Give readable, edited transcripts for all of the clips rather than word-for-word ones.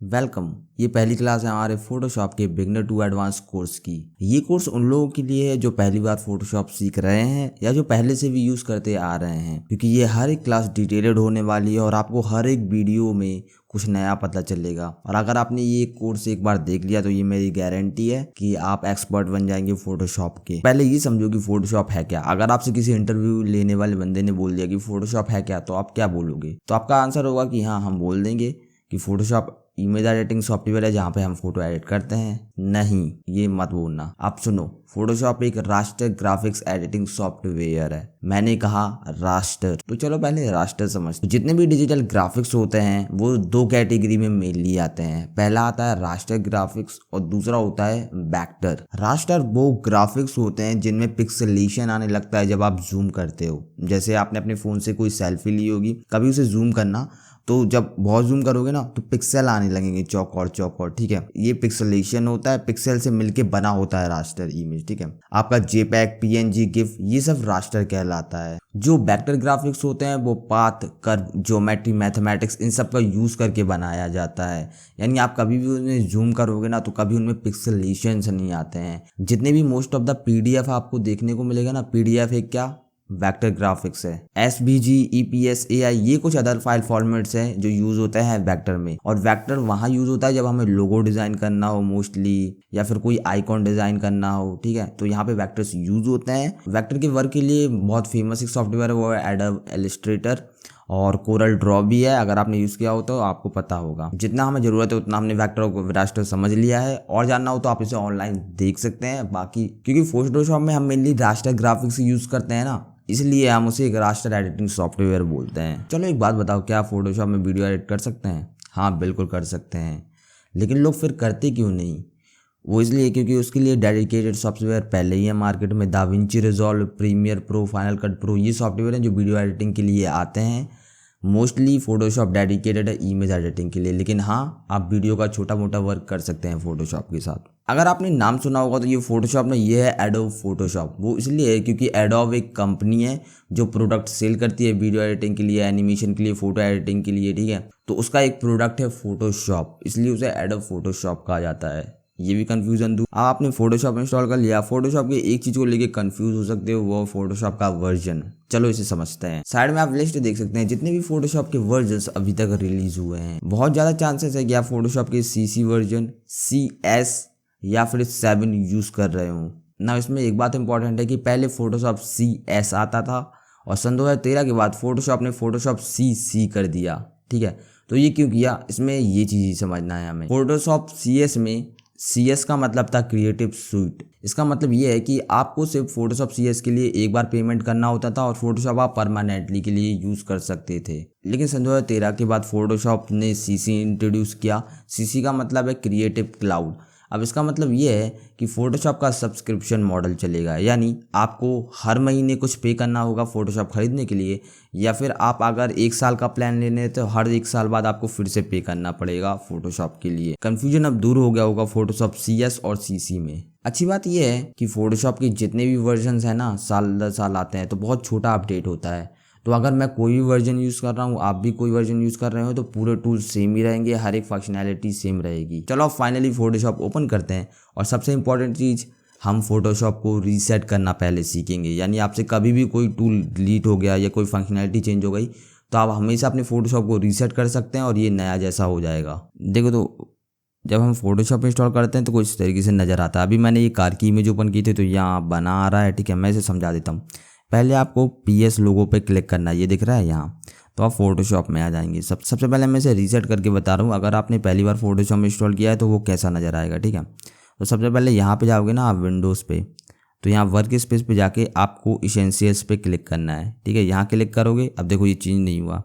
Welcome. ये पहली class है हमारे फोटोशॉप के बिगनर टू एडवांस कोर्स की। ये कोर्स उन लोगों के लिए है जो पहली बार फोटोशॉप सीख रहे हैं या जो पहले से भी यूज़ करते आ रहे हैं, क्योंकि ये हर एक क्लास डिटेल्ड होने वाली है और आपको हर एक वीडियो में कुछ नया पता चलेगा। और अगर आपने ये कोर्स एक बार देख लिया तो ये मेरी गारंटी है कि आप एक्सपर्ट बन जाएंगे फोटोशॉप के। पहले ये समझो कि फोटोशॉप है क्या। अगर आपसे किसी इंटरव्यू लेने वाले बंदे ने बोल दिया कि फोटोशॉप है क्या, तो आप क्या बोलोगे? तो आपका आंसर होगा कि हाँ, हम बोल देंगे कि फोटोशॉप इमेज एडिटिंग सॉफ्टवेयर है जहाँ पे हम फोटो एडिट करते हैं। नहीं, ये मत बोलना। आप सुनो, फोटोशॉप एक रास्टर ग्राफिक्स एडिटिंग सॉफ्टवेयर है। मैंने कहा रास्टर, तो चलो पहले रास्टर समझ। तो जितने भी डिजिटल ग्राफिक्स होते हैं वो दो कैटेगरी में मेनली आते हैं। पहला आता है रास्टर ग्राफिक्स और दूसरा होता है वेक्टर। रास्टर वो ग्राफिक्स होते हैं जिनमें पिक्सेलेशन आने लगता है जब आप जूम करते हो। जैसे आपने अपने फोन से कोई सेल्फी ली होगी, कभी उसे जूम करना, तो जब बहुत जूम करोगे ना तो पिक्सल आने लगेंगे चौकोर, ठीक है। ये पिक्सेलेशन होता है, पिक्सल से मिलके बना होता है रास्टर इमेज, ठीक है। आपका जेपैग, पीएनजी, गिफ, ये सब रास्टर कहलाता है। जो वेक्टर ग्राफिक्स होते हैं वो पाथ, कर्व, ज्योमेट्री, मैथमेटिक्स, इन सब का यूज करके बनाया जाता है। यानी आप कभी भी उन्हें जूम करोगे ना तो कभी उनमें पिक्सेलेशन नहीं आते हैं। जितने भी मोस्ट ऑफ द पीडीएफ आपको देखने को मिलेगा ना, पीडीएफ एक क्या वेक्टर ग्राफिक्स है। एसवीजी, ईपीएस, एआई, ये कुछ अदर फाइल फॉर्मेट्स हैं जो यूज होते हैं वेक्टर में। और वेक्टर वहाँ यूज होता है जब हमें लोगो डिजाइन करना हो मोस्टली, या फिर कोई आइकॉन डिजाइन करना हो, ठीक है। तो यहाँ पे वेक्टर्स यूज होते हैं। वेक्टर के वर्क के लिए बहुत फेमस एक सॉफ्टवेयर है, वो है एडोब इलस्ट्रेटर, और कोरल ड्रॉ भी है। अगर आपने यूज़ किया हो तो आपको पता होगा। जितना हमें ज़रूरत है उतना हमने वेक्टर और रास्टर समझ लिया है, और जानना हो तो आप इसे ऑनलाइन देख सकते हैं। बाकी क्योंकि फोटोशॉप में हम मेनली रास्टर ग्राफिक्स यूज़ करते हैं ना, इसलिए हम उसे एक रास्टर एडिटिंग सॉफ्टवेयर बोलते हैं। चलो एक बात बताओ, क्या फोटोशॉप में वीडियो एडिट कर सकते हैं? हाँ, बिल्कुल कर सकते हैं। लेकिन लोग फिर करते क्यों नहीं? वो इसलिए क्योंकि उसके लिए डेडिकेटेड सॉफ्टवेयर पहले ही है मार्केट में। DaVinci Resolve, Premiere Pro, Final Cut Pro, ये सॉफ्टवेयर हैं जो वीडियो एडिटिंग के लिए आते हैं। मोस्टली फोटोशॉप डेडिकेटेड है इमेज एडिटिंग के लिए, लेकिन हाँ, आप वीडियो का छोटा मोटा वर्क कर सकते हैं फोटोशॉप के साथ। अगर आपने नाम सुना होगा तो ये फोटोशॉप ना, ये है एडोब फोटोशॉप। वो इसलिए है क्योंकि एडोब एक कंपनी है जो प्रोडक्ट सेल करती है वीडियो एडिटिंग के लिए, एनिमेशन के लिए, फोटो एडिटिंग के लिए, ठीक है। तो उसका एक प्रोडक्ट है फोटोशॉप, इसलिए उसे एडोब फोटोशॉप कहा जाता है। ये भी कंफ्यूजन दूर। आपने फोटोशॉप इंस्टॉल कर लिया, फोटोशॉप के एक चीज को लेके कंफ्यूज हो सकते हो, वो फोटोशॉप का वर्जन। चलो इसे समझते हैं। साइड में आप लिस्ट देख सकते हैं जितने भी फोटोशॉप के वर्जन अभी तक रिलीज हुए हैं। बहुत ज्यादा चांसेस है कि आप फोटोशॉप के सीसी वर्जन, CS या फिर 7 यूज कर रहे हो ना। इसमें एक बात इंपॉर्टेंट है कि पहले फोटोशॉप CS आता था और सन 2013 के बाद फोटोशॉप ने फोटोशॉप CC कर दिया, ठीक है। तो ये क्यों किया, इसमें ये चीज ही समझना है हमें। फोटोशॉप CS में CS का मतलब था क्रिएटिव सूट। इसका मतलब ये है कि आपको सिर्फ फोटोशॉप CS के लिए एक बार पेमेंट करना होता था और फोटोशॉप आप परमानेंटली के लिए यूज कर सकते थे। लेकिन सन 2013 के बाद फोटोशॉप ने CC इंट्रोड्यूस किया। CC का मतलब है क्रिएटिव क्लाउड। अब इसका मतलब ये है कि फोटोशॉप का सब्सक्रिप्शन मॉडल चलेगा, यानी आपको हर महीने कुछ पे करना होगा फोटोशॉप खरीदने के लिए, या फिर आप अगर 1 साल का प्लान लेने तो हर 1 साल बाद आपको फिर से पे करना पड़ेगा फोटोशॉप के लिए। कंफ्यूजन अब दूर हो गया होगा फोटोशॉप CS और CC में। अच्छी बात यह है कि फोटोशॉप के जितने भी वर्जन है ना, साल दर साल आते हैं, तो बहुत छोटा अपडेट होता है। तो अगर मैं कोई भी वर्जन यूज़ कर रहा हूँ, आप भी कोई वर्जन यूज़ कर रहे हो, तो पूरे टूल सेम ही रहेंगे, हर एक फंक्शनैलिटी सेम रहेगी। चलो अब फाइनली फोटोशॉप ओपन करते हैं, और सबसे इंपॉर्टेंट चीज़, हम फोटोशॉप को रीसेट करना पहले सीखेंगे। यानी आपसे कभी भी कोई टूल डिलीट हो गया या कोई फंक्शनैलिटी चेंज हो गई तो आप हमेशा अपने फोटोशॉप को रीसेट कर सकते हैं और ये नया जैसा हो जाएगा। देखो, तो जब हम फोटोशॉप इंस्टॉल करते हैं तो कुछ तरीके से नज़र आता है। अभी मैंने ये कार की इमेज ओपन की थी तो यहाँ बना आ रहा है, ठीक है। मैं इसे समझा देता हूँ। पहले आपको PS लोगो पे क्लिक करना है, ये दिख रहा है यहाँ, तो आप फोटोशॉप में आ जाएंगे। सबसे पहले मैं इसे रीसेट करके बता रहा हूँ। अगर आपने पहली बार फोटोशॉप इंस्टॉल किया है तो वो कैसा नज़र आएगा, ठीक है। तो सबसे पहले यहाँ पे जाओगे ना आप विंडोज़ पे, तो यहाँ वर्क स्पेस पे जाके आपको इसेंशियल्स पे क्लिक करना है, ठीक है। यहाँ क्लिक करोगे, अब देखो ये चेंज नहीं हुआ।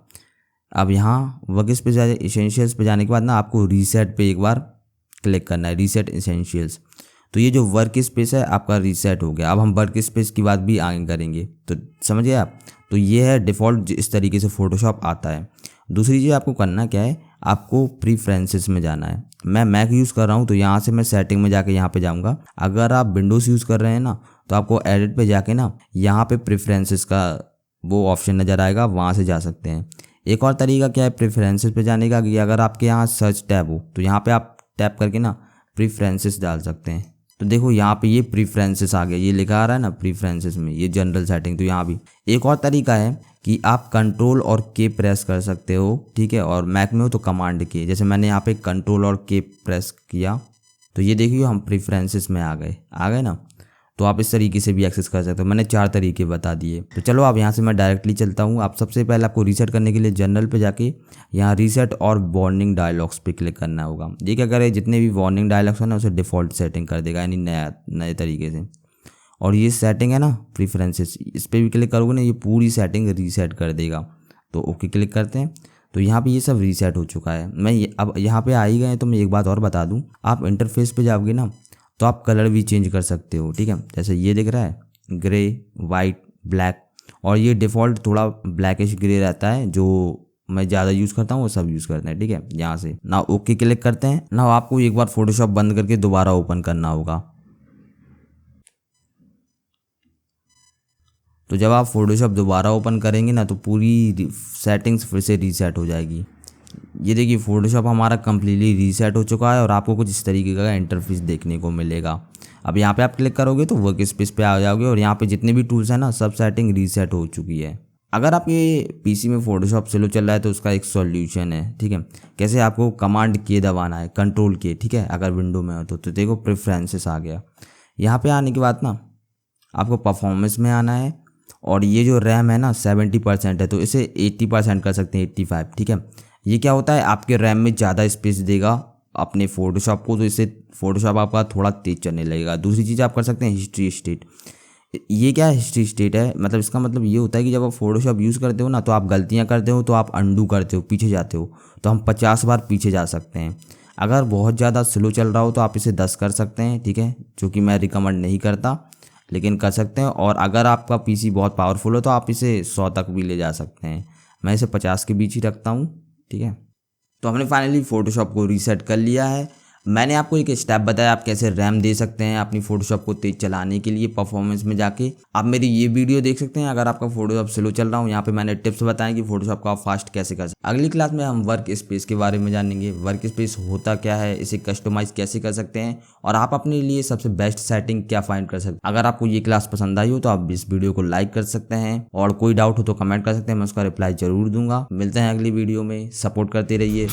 अब यहाँ वर्क स्पेस जाए, इसेंशियल्स पे जाने के बाद ना आपको रीसेट पे एक बार क्लिक करना है, रीसेट इसेंशियल्स। तो ये जो वर्क स्पेस है आपका रीसेट हो गया। अब हम वर्क स्पेस की बात भी आगे करेंगे, तो समझ गए आप। तो ये है डिफ़ॉल्ट, इस तरीके से फोटोशॉप आता है। दूसरी चीज़ आपको करना क्या है, आपको प्रीफ्रेंसेस में जाना है। मैं मैक यूज़ कर रहा हूँ तो यहाँ से मैं सेटिंग में जाके यहाँ पे जाऊँगा। अगर आप विंडोज़ यूज़ कर रहे हैं ना तो आपको एडिट पे जाके ना यहाँ पे प्रीफ्रेंसेस का वो ऑप्शन नज़र आएगा, वहाँ से जा सकते हैं। एक और तरीका क्या है प्रेफरेंसेस पे जाने का, कि अगर आपके यहाँ सर्च टैब हो तो यहाँ पे आप टैप करके ना प्रीफरेंसेस डाल सकते हैं। तो देखो यहाँ पे ये प्रीफरेंसेस आ गया, ये लिखा आ रहा है ना प्रीफरेंसेस में, ये जनरल सेटिंग। तो यहाँ भी एक और तरीका है कि आप कंट्रोल और के प्रेस कर सकते हो, ठीक है। और मैक में हो तो कमांड के, जैसे मैंने यहाँ पे कंट्रोल और के प्रेस किया तो ये देखिए हम प्रीफरेंसेस में आ गए ना। तो आप इस तरीके से भी एक्सेस कर सकते हो। मैंने 4 तरीके बता दिए। तो चलो अब यहाँ से मैं डायरेक्टली चलता हूँ। आप सबसे पहले आपको रीसेट करने के लिए जनरल पे जाके यहाँ रीसेट और वार्निंग डायलॉग्स पे क्लिक करना होगा। ये क्या करे, जितने भी वार्निंग डायलॉग्स हैं ना उसे डिफ़ॉल्ट सेटिंग कर देगा, यानी नए तरीके से। और ये सेटिंग है ना प्रीफरेंसेस, इस पर भी क्लिक करोगे ना ये पूरी सेटिंग रीसेट कर देगा। तो ओके क्लिक करते हैं। तो यहाँ पे ये सब रीसेट हो चुका है। अब यहाँ पे आ ही गए तो मैं एक बात और बता दूँ, आप इंटरफेस पे जाओगे ना तो आप कलर भी चेंज कर सकते हो, ठीक है। जैसे ये दिख रहा है ग्रे, वाइट, ब्लैक, और ये डिफ़ॉल्ट थोड़ा ब्लैकिश ग्रे रहता है, जो मैं ज़्यादा यूज़ करता हूँ वो सब यूज़ करते हैं, ठीक है। यहाँ से ना ओके क्लिक करते हैं ना, आपको एक बार फोटोशॉप बंद करके दोबारा ओपन करना होगा। तो जब आप फोटोशॉप दोबारा ओपन करेंगे ना तो पूरी सेटिंग्स फिर से रीसेट हो जाएगी। ये देखिए फोटोशॉप हमारा कम्प्लीटली रीसेट हो चुका है और आपको कुछ इस तरीके का इंटरफेस देखने को मिलेगा। अब यहाँ पे आप क्लिक करोगे तो वर्क स्पेस पे आ जाओगे और यहाँ पे जितने भी टूल्स हैं ना सब सेटिंग रीसेट हो चुकी है। अगर आपके पीसी में फोटोशॉप स्लो चल रहा है तो उसका एक सॉल्यूशन है, ठीक है। कैसे, आपको कमांड के दबाना है, कंट्रोल के, ठीक है। अगर विंडो में हो तो देखो प्रेफरेंसेस आ गया। यहाँ पे आने के बाद ना आपको परफॉर्मेंस में आना है और ये जो रैम है ना 70% है तो इसे 80% कर सकते हैं, 85, ठीक है। ये क्या होता है, आपके रैम में ज़्यादा स्पेस देगा अपने फ़ोटोशॉप को, तो इससे फ़ोटोशॉप आपका थोड़ा तेज़ चलने लगेगा। दूसरी चीज़ आप कर सकते हैं हिस्ट्री स्टेट। ये क्या है हिस्ट्री स्टेट है, मतलब इसका मतलब ये होता है कि जब आप फोटोशॉप यूज़ करते हो ना तो आप गलतियाँ करते हो तो आप अंडू करते हो, पीछे जाते हो, तो हम 50 बार पीछे जा सकते हैं। अगर बहुत ज़्यादा स्लो चल रहा हो तो आप इसे 10 कर सकते हैं, ठीक है, जो कि मैं रिकमेंड नहीं करता, लेकिन कर सकते हैं। और अगर आपका पीसी बहुत पावरफुल हो तो आप इसे 100 तक भी ले जा सकते हैं। मैं इसे 50 के बीच ही रखता हूँ, ठीक है। तो हमने फाइनली फ़ोटोशॉप को रीसेट कर लिया है। मैंने आपको एक स्टेप बताया आप कैसे रैम दे सकते हैं अपनी फ़ोटोशॉप को तेज़ चलाने के लिए। परफॉर्मेंस में जाके आप मेरी ये वीडियो देख सकते हैं अगर आपका फ़ोटोशॉप स्लो चल रहा हो। यहाँ पे मैंने टिप्स बताएं कि फ़ोटोशॉप को आप फास्ट कैसे कर सकते हैं। अगली क्लास में हम वर्क स्पेस के बारे में जानेंगे। वर्क स्पेस होता क्या है, इसे कस्टमाइज़ कैसे कर सकते हैं और आप अपने लिए सबसे बेस्ट सेटिंग क्या फाइंड कर सकते हैं। अगर आपको ये क्लास पसंद आई हो तो आप इस वीडियो को लाइक कर सकते हैं और कोई डाउट हो तो कमेंट कर सकते हैं, मैं उसका रिप्लाई ज़रूर दूंगा। मिलते हैं अगली वीडियो में, सपोर्ट करते रहिए।